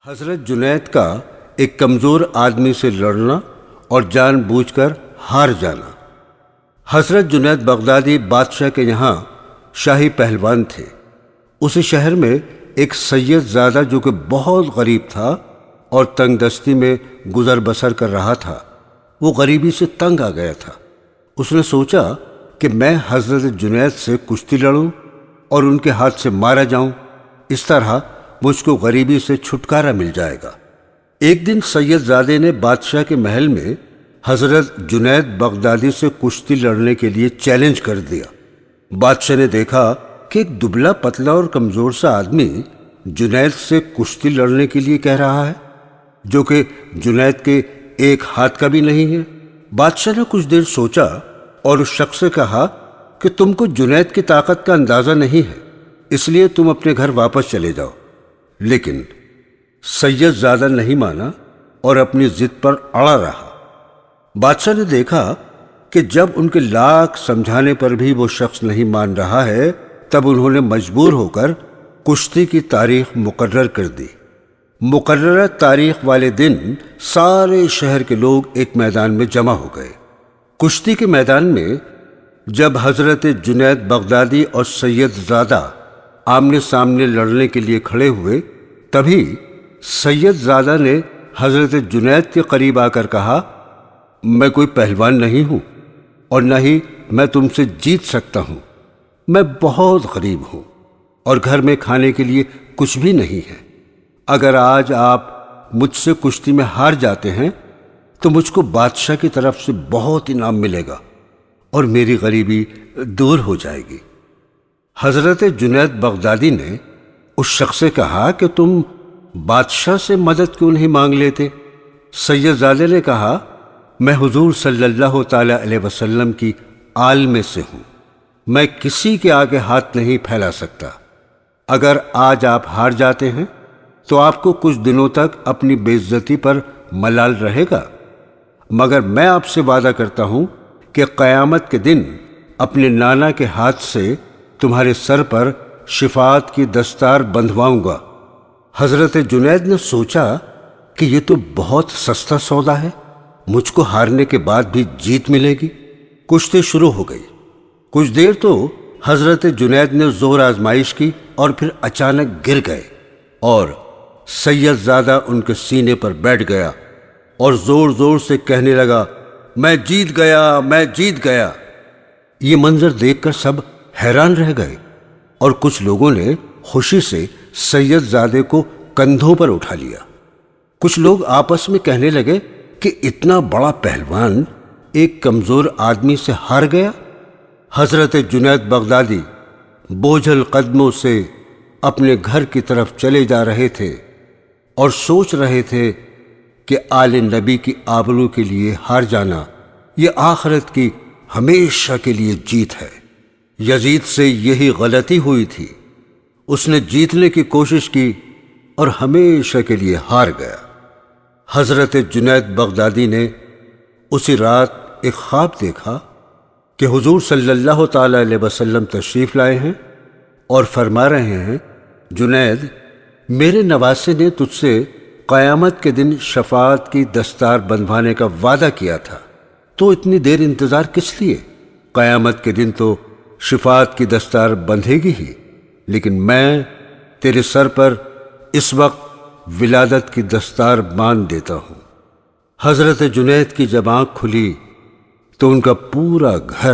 حضرت جنید کا ایک کمزور آدمی سے لڑنا اور جان بوجھ کر ہار جانا۔ حضرت جنید بغدادی بادشاہ کے یہاں شاہی پہلوان تھے۔ اسی شہر میں ایک سید زادہ جو کہ بہت غریب تھا اور تنگ دستی میں گزر بسر کر رہا تھا، وہ غریبی سے تنگ آ گیا تھا۔ اس نے سوچا کہ میں حضرت جنید سے کشتی لڑوں اور ان کے ہاتھ سے مارا جاؤں، اس طرح مجھ کو غریبی سے چھٹکارا مل جائے گا۔ ایک دن سید زادے نے بادشاہ کے محل میں حضرت جنید بغدادی سے کشتی لڑنے کے لیے چیلنج کر دیا۔ بادشاہ نے دیکھا کہ ایک دبلا پتلا اور کمزور سا آدمی جنید سے کشتی لڑنے کے لیے کہہ رہا ہے، جو کہ جنید کے ایک ہاتھ کا بھی نہیں ہے۔ بادشاہ نے کچھ دیر سوچا اور اس شخص سے کہا کہ تم کو جنید کی طاقت کا اندازہ نہیں ہے، اس لیے تم اپنے گھر واپس چلے جاؤ۔ لیکن سید زادہ نہیں مانا اور اپنی ضد پر اڑا رہا۔ بادشاہ نے دیکھا کہ جب ان کے لاکھ سمجھانے پر بھی وہ شخص نہیں مان رہا ہے، تب انہوں نے مجبور ہو کر کشتی کی تاریخ مقرر کر دی۔ مقررہ تاریخ والے دن سارے شہر کے لوگ ایک میدان میں جمع ہو گئے۔ کشتی کے میدان میں جب حضرت جنید بغدادی اور سید زادہ آمنے سامنے لڑنے کے لیے کھڑے ہوئے، تبھی سید زادہ نے حضرت جنید کے قریب آ کر کہا، میں کوئی پہلوان نہیں ہوں اور نہ ہی میں تم سے جیت سکتا ہوں۔ میں بہت غریب ہوں اور گھر میں کھانے کے لیے کچھ بھی نہیں ہے۔ اگر آج آپ مجھ سے کشتی میں ہار جاتے ہیں تو مجھ کو بادشاہ کی طرف سے بہت انعام ملے گا اور میری غریبی دور ہو جائے گی۔ حضرت جنید بغدادی نے اس شخص سے کہا کہ تم بادشاہ سے مدد کیوں نہیں مانگ لیتے؟ سید زادے نے کہا، میں حضور صلی اللہ تعالی علیہ وسلم کی آل میں سے ہوں، میں کسی کے آگے ہاتھ نہیں پھیلا سکتا۔ اگر آج آپ ہار جاتے ہیں تو آپ کو کچھ دنوں تک اپنی بے عزتی پر ملال رہے گا، مگر میں آپ سے وعدہ کرتا ہوں کہ قیامت کے دن اپنے نانا کے ہاتھ سے تمہارے سر پر شفاعت کی دستار بندھواؤں گا۔ حضرت جنید نے سوچا کہ یہ تو بہت سستا سودا ہے، مجھ کو ہارنے کے بعد بھی جیت ملے گی۔ کشتی شروع ہو گئی۔ کچھ دیر تو حضرت جنید نے زور آزمائش کی اور پھر اچانک گر گئے اور سید زادہ ان کے سینے پر بیٹھ گیا اور زور زور سے کہنے لگا، میں جیت گیا، میں جیت گیا۔ یہ منظر دیکھ کر سب حیران رہ گئے اور کچھ لوگوں نے خوشی سے سید زادے کو کندھوں پر اٹھا لیا۔ کچھ لوگ آپس میں کہنے لگے کہ اتنا بڑا پہلوان ایک کمزور آدمی سے ہار گیا۔ حضرت جنید بغدادی بوجھل قدموں سے اپنے گھر کی طرف چلے جا رہے تھے اور سوچ رہے تھے کہ آل نبی کی آبرو کے لیے ہار جانا یہ آخرت کی ہمیشہ کے لیے جیت ہے۔ یزید سے یہی غلطی ہوئی تھی، اس نے جیتنے کی کوشش کی اور ہمیشہ کے لیے ہار گیا۔ حضرت جنید بغدادی نے اسی رات ایک خواب دیکھا کہ حضور صلی اللہ تعالی علیہ وسلم تشریف لائے ہیں اور فرما رہے ہیں، جنید، میرے نواسے نے تجھ سے قیامت کے دن شفاعت کی دستار بندھوانے کا وعدہ کیا تھا، تو اتنی دیر انتظار کس لیے؟ قیامت کے دن تو شفاعت کی دستار بندھے گی ہی، لیکن میں تیرے سر پر اس وقت ولادت کی دستار باندھ دیتا ہوں۔ حضرت جنید کی جب آنکھ کھلی تو ان کا پورا گھر